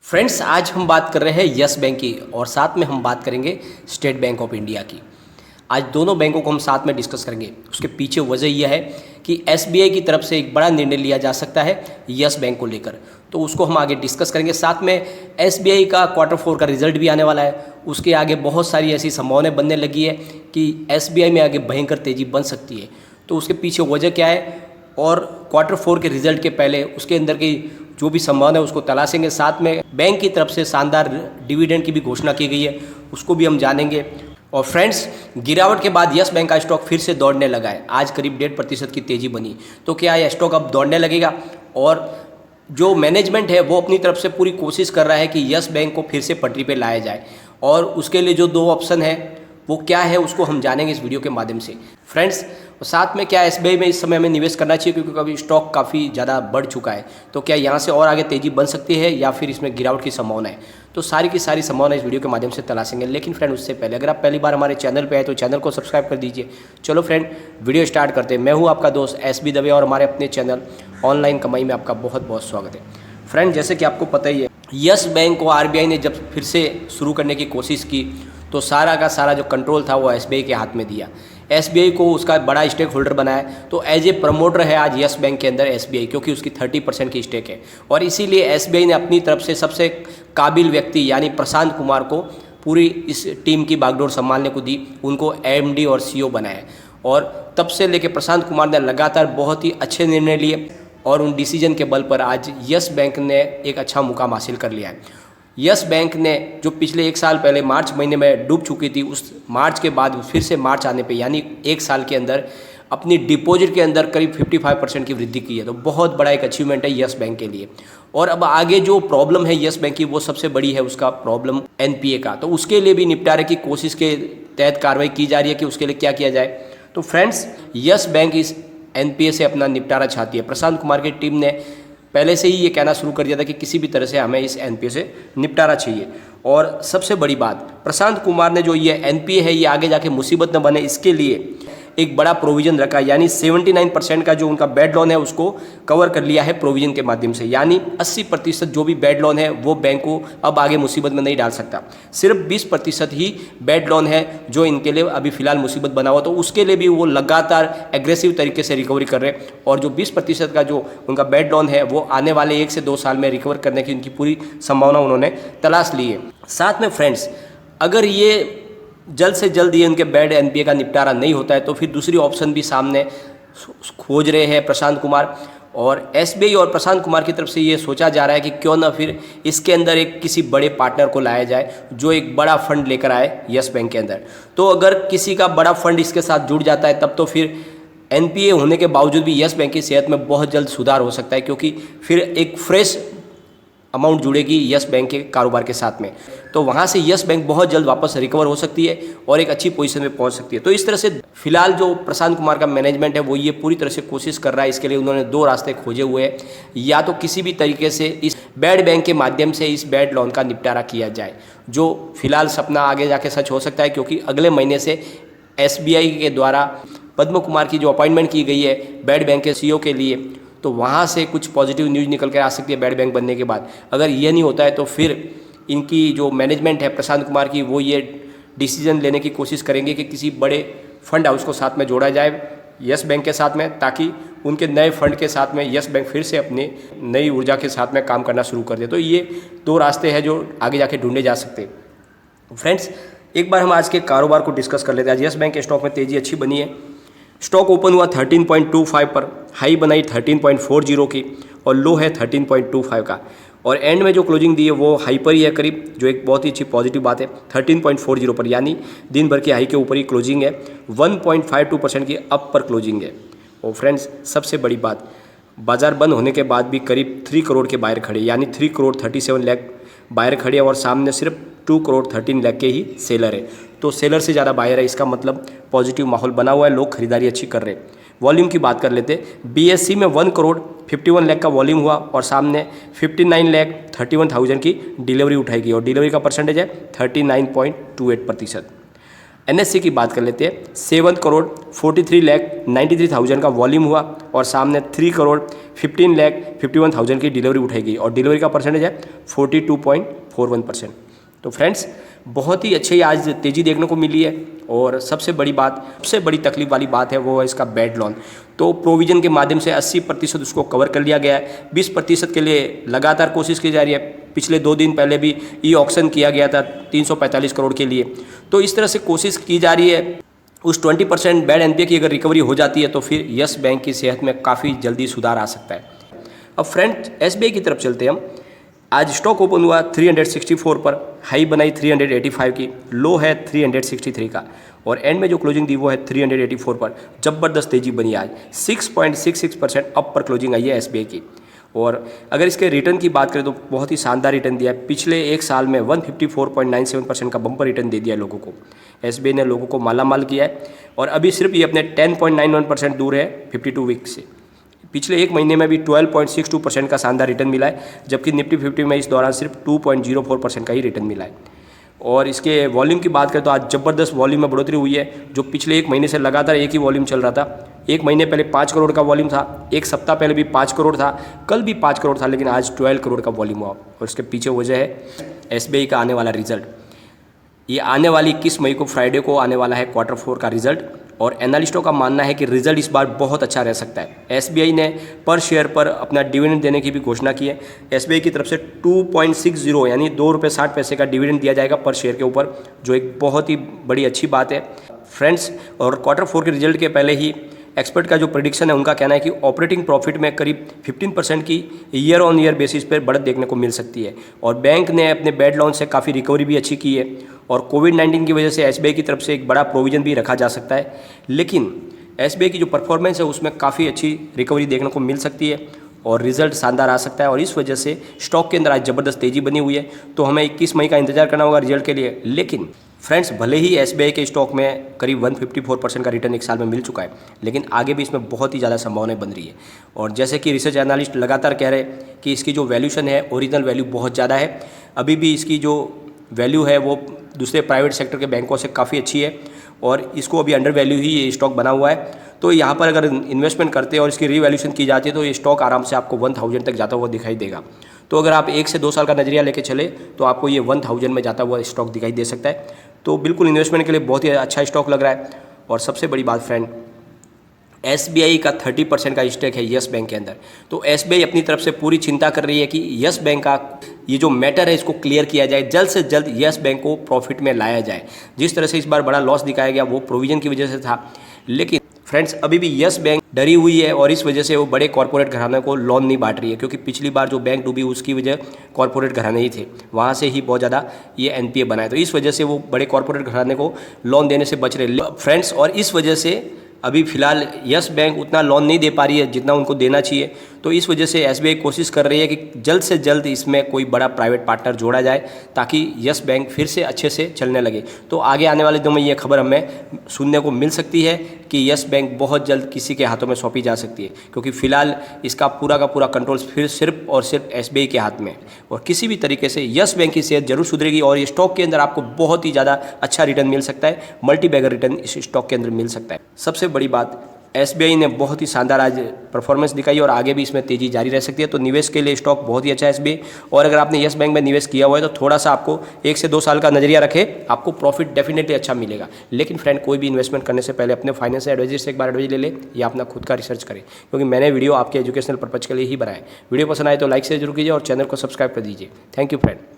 Friends, आज हम बात कर रहे हैं यस बैंक की और साथ में हम बात करेंगे स्टेट बैंक ऑफ इंडिया की। आज दोनों बैंकों को हम साथ में डिस्कस करेंगे। उसके पीछे वजह यह है कि एसबीआई की तरफ से एक बड़ा निर्णय लिया जा सकता है यस बैंक को लेकर, तो उसको हम आगे डिस्कस करेंगे। साथ में एसबीआई का क्वार्टर 4 का रिजल्ट भी आने वाला है, उसके आगे बहुत सारी ऐसी संभावनाएं बनने लगी है कि एसबीआई में आगे भयंकर तेज़ी बन सकती है। तो उसके पीछे वजह क्या है और क्वार्टर 4 के रिजल्ट के पहले उसके अंदर की जो भी संभावना है उसको तलाशेंगे। साथ में बैंक की तरफ से शानदार डिविडेंड की भी घोषणा की गई है, उसको भी हम जानेंगे। और फ्रेंड्स, गिरावट के बाद यस बैंक का स्टॉक फिर से दौड़ने लगा है। आज करीब 1.5% की तेज़ी बनी। तो क्या यह स्टॉक अब दौड़ने लगेगा? और जो मैनेजमेंट है वो अपनी तरफ से पूरी कोशिश कर रहा है कि यस बैंक को फिर से पटरी पे लाया जाए, और उसके लिए जो 2 ऑप्शन है वो क्या है उसको हम जानेंगे इस वीडियो के माध्यम से। फ्रेंड्स, साथ में क्या एसबीआई में इस समय हमें निवेश करना चाहिए, क्योंकि अभी स्टॉक काफ़ी ज़्यादा बढ़ चुका है। तो क्या यहाँ से और आगे तेज़ी बन सकती है या फिर इसमें गिरावट की संभावना है? तो सारी की सारी संभावना इस वीडियो के माध्यम से तलाशेंगे। लेकिन फ्रेंड, उससे पहले अगर आप पहली बार हमारे चैनल पे आए तो चैनल को सब्सक्राइब कर दीजिए। चलो फ्रेंड, वीडियो स्टार्ट करते हैं। मैं हूँ आपका दोस्त एसबी दवे और हमारे अपने चैनल ऑनलाइन कमाई में आपका बहुत बहुत स्वागत है। फ्रेंड, जैसे कि आपको पता ही है, यस बैंक को आरबीआई ने जब फिर से शुरू करने की कोशिश की तो सारा का सारा जो कंट्रोल था वो एसबीआई के हाथ में दिया। एसबीआई को उसका बड़ा स्टेक होल्डर बनाया, तो एज ए प्रमोटर है आज यस बैंक के अंदर एसबीआई, क्योंकि उसकी 30% की स्टेक है। और इसीलिए एसबीआई ने अपनी तरफ से सबसे काबिल व्यक्ति यानी प्रशांत कुमार को पूरी इस टीम की बागडोर संभालने को दी, उनको एमडी और सीईओ बनाया। और तब से लेकर प्रशांत कुमार ने लगातार बहुत ही अच्छे निर्णय लिए और उन डिसीजन के बल पर आज यस बैंक ने एक अच्छा मुकाम हासिल कर लिया है। यस बैंक ने जो पिछले 1 साल पहले मार्च महीने में डूब चुकी थी, उस मार्च के बाद फिर से मार्च आने पे यानी 1 साल के अंदर अपनी डिपॉजिट के अंदर करीब 55% की वृद्धि की है। तो बहुत बड़ा एक अचीवमेंट है यस बैंक के लिए। और अब आगे जो प्रॉब्लम है यस बैंक की वो सबसे बड़ी है उसका प्रॉब्लम एनपीए का, तो उसके लिए भी निपटारे की कोशिश के तहत कार्रवाई की जा रही है कि उसके लिए क्या किया जाए। तो फ्रेंड्स, यस बैंक इस एनपीए से अपना निपटारा चाहती है। प्रशांत कुमार की टीम ने पहले से ही ये कहना शुरू कर दिया था कि किसी भी तरह से हमें इस एनपीए से निपटारा चाहिए। और सबसे बड़ी बात, प्रशांत कुमार ने जो ये एनपीए है ये आगे जाके मुसीबत न बने, इसके लिए एक बड़ा प्रोविज़न रखा, यानी 79% का जो उनका बैड लोन है उसको कवर कर लिया है प्रोविज़न के माध्यम से। यानी 80% जो भी बैड लोन है वो बैंक को अब आगे मुसीबत में नहीं डाल सकता। सिर्फ 20% ही बैड लोन है जो इनके लिए अभी फ़िलहाल मुसीबत बना हुआ, तो उसके लिए भी वो लगातार एग्रेसिव तरीके से रिकवरी कर रहे हैं। और जो 20% का जो उनका बैड लोन है वो आने वाले 1 से 2 साल में रिकवर करने की उनकी पूरी संभावना उन्होंने तलाश ली है। साथ में फ्रेंड्स, अगर ये जल्द से जल्द ये उनके बैड एनपीए का निपटारा नहीं होता है तो फिर दूसरी ऑप्शन भी सामने खोज रहे हैं प्रशांत कुमार। और एसबीआई और प्रशांत कुमार की तरफ से ये सोचा जा रहा है कि क्यों ना फिर इसके अंदर एक किसी बड़े पार्टनर को लाया जाए जो एक बड़ा फंड लेकर आए यस बैंक के अंदर। तो अगर किसी का बड़ा फंड इसके साथ जुड़ जाता है तब तो फिर एनपीए होने के बावजूद भी यस बैंक की सेहत में बहुत जल्द सुधार हो सकता है, क्योंकि फिर एक फ्रेश अमाउंट जुड़ेगी यस बैंक के कारोबार के साथ में। तो वहाँ से यस बैंक बहुत जल्द वापस रिकवर हो सकती है और एक अच्छी पोजीशन में पहुँच सकती है। तो इस तरह से फिलहाल जो प्रशांत कुमार का मैनेजमेंट है वो ये पूरी तरह से कोशिश कर रहा है। इसके लिए उन्होंने 2 रास्ते खोजे हुए हैं, या तो किसी भी तरीके से इस बैड बैंक के माध्यम से इस बैड लोन का निपटारा किया जाए, जो फिलहाल सपना आगे जाके सच हो सकता है, क्योंकि अगले महीने से एसबीआई के द्वारा पद्म कुमार की जो अपॉइंटमेंट की गई है बैड बैंक के सीईओ के लिए, तो वहाँ से कुछ पॉजिटिव न्यूज़ निकल कर आ सकती है बैड बैंक बनने के बाद। अगर ये नहीं होता है तो फिर इनकी जो मैनेजमेंट है प्रशांत कुमार की वो ये डिसीजन लेने की कोशिश करेंगे कि किसी बड़े फंड हाउस को साथ में जोड़ा जाए यस बैंक के साथ में, ताकि उनके नए फंड के साथ में यस बैंक फिर से अपनी नई ऊर्जा के साथ में काम करना शुरू कर दे। तो ये 2 रास्ते हैं जो आगे जाके ढूंढे जा सकते हैं। फ्रेंड्स, एक बार हम आज के कारोबार को डिस्कस कर लेते हैं। आज यस बैंक के स्टॉक में तेज़ी अच्छी बनी है। स्टॉक ओपन हुआ 13.25 पर, हाई बनाई 13.40 की और लो है 13.25 का। और एंड में जो क्लोजिंग दी है वो हाई पर ही है करीब, जो एक बहुत ही अच्छी पॉजिटिव बात है। 13.40 पर, यानी दिन भर की हाई के ऊपर ही क्लोजिंग है। 1.52% की अप पर क्लोजिंग है। और फ्रेंड्स, सबसे बड़ी बात, बाजार बंद होने के बाद भी करीब 3 करोड़ के बायर खड़े, यानी 3 करोड़ 37 लाख बायर खड़े हैं और सामने सिर्फ 2 करोड़ 13 लाख के ही सेलर है। तो सेलर से ज़्यादा बायर है, इसका मतलब पॉजिटिव माहौल बना हुआ है, लोग खरीदारी अच्छी कर रहे हैं। वॉल्यूम की बात कर लेते हैं। बीएससी में 1 करोड़ 51 लाख का वॉल्यूम हुआ और सामने 59,31,000 की डिलीवरी उठाई गई और डिलीवरी का परसेंटेज है 39.28%। NSE की बात कर लेते हैं, 7,43,93,000 का वॉल्यूम हुआ और सामने 3,15,51,000 की डिलीवरी उठाई गई और डिलीवरी का परसेंटेज है 42.41%। तो फ्रेंड्स बहुत ही अच्छी आज तेज़ी देखने को मिली है। और सबसे बड़ी तकलीफ वाली बात है वो है इसका बैड लोन। तो प्रोविज़न के माध्यम से 80% उसको कवर कर लिया गया है। 20% के लिए लगातार कोशिश की जा रही है। पिछले 2 दिन पहले भी ई ऑक्शन किया गया था 345 करोड़ के लिए। तो इस तरह से कोशिश की जा रही है। उस 20% बैड NPA की अगर रिकवरी हो जाती है तो फिर यस बैंक की सेहत में काफ़ी जल्दी सुधार आ सकता है। अब फ्रेंड्स SBI की तरफ चलते हैं हम। आज स्टॉक ओपन हुआ 364 पर, हाई बनाई 385 की, लो है 363 का और एंड में जो क्लोजिंग दी वो है 384 पर। ज़बरदस्त तेज़ी बनी आज, 6.66% अप पर क्लोजिंग आई है SBI की। और अगर इसके रिटर्न की बात करें तो बहुत ही शानदार रिटर्न दिया है। पिछले एक साल में 154.97% का बम्पर रिटर्न दे दिया है लोगों को। SBI ने लोगों को मालामाल किया है और अभी सिर्फ ये अपने 10.91% दूर है 52 वीक से। पिछले एक महीने में भी 12.62% का शानदार रिटर्न मिला है, जबकि निफ्टी 50 में इस दौरान सिर्फ 2.04% का ही रिटर्न मिला है। और इसके वॉल्यूम की बात करें तो आज ज़बरदस्त वॉल्यूम में बढ़ोतरी हुई है, जो पिछले एक महीने से लगातार एक ही वॉल्यूम चल रहा था। एक महीने पहले 5 करोड़ का वॉल्यूम था, एक सप्ताह पहले भी 5 करोड़ था, कल भी 5 करोड़ था, लेकिन आज 12 करोड़ का वॉल्यूम हुआ। और इसके पीछे वजह है SBI का आने वाला रिजल्ट। ये आने वाली 21 मई को फ्राइडे को आने वाला है Q4 का रिजल्ट और एनालिस्टों का मानना है कि रिजल्ट इस बार बहुत अच्छा रह सकता है। SBI ने पर शेयर पर अपना डिविडेंड देने की भी घोषणा की है। SBI की तरफ से 2.60 यानी ₹2.60 का डिविडेंड दिया जाएगा पर शेयर के ऊपर, जो एक बहुत ही बड़ी अच्छी बात है फ्रेंड्स। और Q4 के रिजल्ट के पहले ही एक्सपर्ट का जो प्रेडिक्शन है उनका कहना है कि ऑपरेटिंग प्रॉफिट में करीब 15% की ईयर ऑन ईयर बेसिस पर बढ़त देखने को मिल सकती है। और बैंक ने अपने बैड लोन से काफ़ी रिकवरी भी अच्छी की है और कोविड-19 की वजह से SBI की तरफ से एक बड़ा प्रोविज़न भी रखा जा सकता है। लेकिन SBI की जो परफॉर्मेंस है उसमें काफ़ी अच्छी रिकवरी देखने को मिल सकती है और रिजल्ट शानदार आ सकता है। और इस वजह से स्टॉक के अंदर आज ज़बरदस्त तेज़ी बनी हुई है। तो हमें 21 मई का इंतजार करना होगा रिजल्ट के लिए। लेकिन फ्रेंड्स भले ही SBI के स्टॉक में करीब 154% का रिटर्न एक साल में मिल चुका है, लेकिन आगे भी इसमें बहुत ही ज़्यादा संभावनाएं बन रही है। और जैसे कि रिसर्च एनालिस्ट लगातार कह रहे हैं कि इसकी जो वैल्यूशन है ओरिजिनल वैल्यू बहुत ज़्यादा है। अभी भी इसकी जो वैल्यू है वो दूसरे प्राइवेट सेक्टर के बैंकों से काफ़ी अच्छी है और इसको अभी अंडर वैल्यू ही ये स्टॉक बना हुआ है। तो यहाँ पर अगर इन्वेस्टमेंट करते हैं और इसकी रीवैल्यूशन की जाती है तो ये स्टॉक आराम से आपको 1000 तक जाता हुआ दिखाई देगा। तो अगर आप 1 से 2 साल का नज़रिया लेके चले तो आपको ये 1000 में जाता हुआ स्टॉक दिखाई दे सकता है। तो बिल्कुल इन्वेस्टमेंट के लिए बहुत ही अच्छा स्टॉक लग रहा है। और सबसे बड़ी बात फ्रेंड, SBI का 30% का स्टेक है यस बैंक के अंदर। तो SBI अपनी तरफ से पूरी चिंता कर रही है कि यस बैंक का ये जो मैटर है इसको क्लियर किया जाए, जल्द से जल्द यस बैंक को प्रॉफिट में लाया जाए। जिस तरह से इस बार बड़ा लॉस दिखाया गया वो प्रोविजन की वजह से था, लेकिन फ्रेंड्स अभी भी यस बैंक डरी हुई है और इस वजह से वो बड़े कॉर्पोरेट घराने को लोन नहीं बांट रही है, क्योंकि पिछली बार जो बैंक डूबी उसकी वजह कॉर्पोरेट घराने ही थे, वहाँ से ही बहुत ज़्यादा ये NPA बनाए। तो इस वजह से वो बड़े कॉर्पोरेट घराने को लोन देने से बच रहे फ्रेंड्स। और इस वजह से अभी फ़िलहाल यस बैंक उतना लोन नहीं दे पा रही है जितना उनको देना चाहिए। तो इस वजह से SBI कोशिश कर रही है कि जल्द से जल्द इसमें कोई बड़ा प्राइवेट पार्टनर जोड़ा जाए ताकि यस बैंक फिर से अच्छे से चलने लगे। तो आगे आने वाले दिनों में ये खबर हमें सुनने को मिल सकती है कि यस बैंक बहुत जल्द किसी के हाथों में सौंपी जा सकती है, क्योंकि फ़िलहाल इसका पूरा का पूरा कंट्रोल फिर सिर्फ और सिर्फ SBI के हाथ में है। और किसी भी तरीके से यस बैंक की सेहत जरूर सुधरेगी और ये स्टॉक के अंदर आपको बहुत ही ज़्यादा अच्छा रिटर्न मिल सकता है, मल्टी बैगर रिटर्न इस स्टॉक के अंदर मिल सकता है। सबसे बड़ी बात, SBI ने बहुत ही शानदार आज परफॉर्मेंस दिखाई और आगे भी इसमें तेज़ी जारी रह सकती है। तो निवेश के लिए स्टॉक बहुत ही अच्छा है SBI। और अगर आपने यस बैंक में निवेश किया हुआ है तो थोड़ा सा आपको 1 से 2 साल का नजरिया रखे, आपको प्रॉफिट डेफिनेटली अच्छा मिलेगा। लेकिन फ्रेंड कोई भी इन्वेस्टमेंट करने से पहले अपने फाइनेंशियल एडवाइजर से एक बार एडवाइस ले ले या अपना खुद का रिसर्च करें, क्योंकि मैंने वीडियो आपके एजुकेशनल पर्पज़ के लिए ही बनाया है। वीडियो पसंद आए तो लाइक से जरूर कीजिए और चैनल को सब्सक्राइब कर दीजिए। Thank you friend.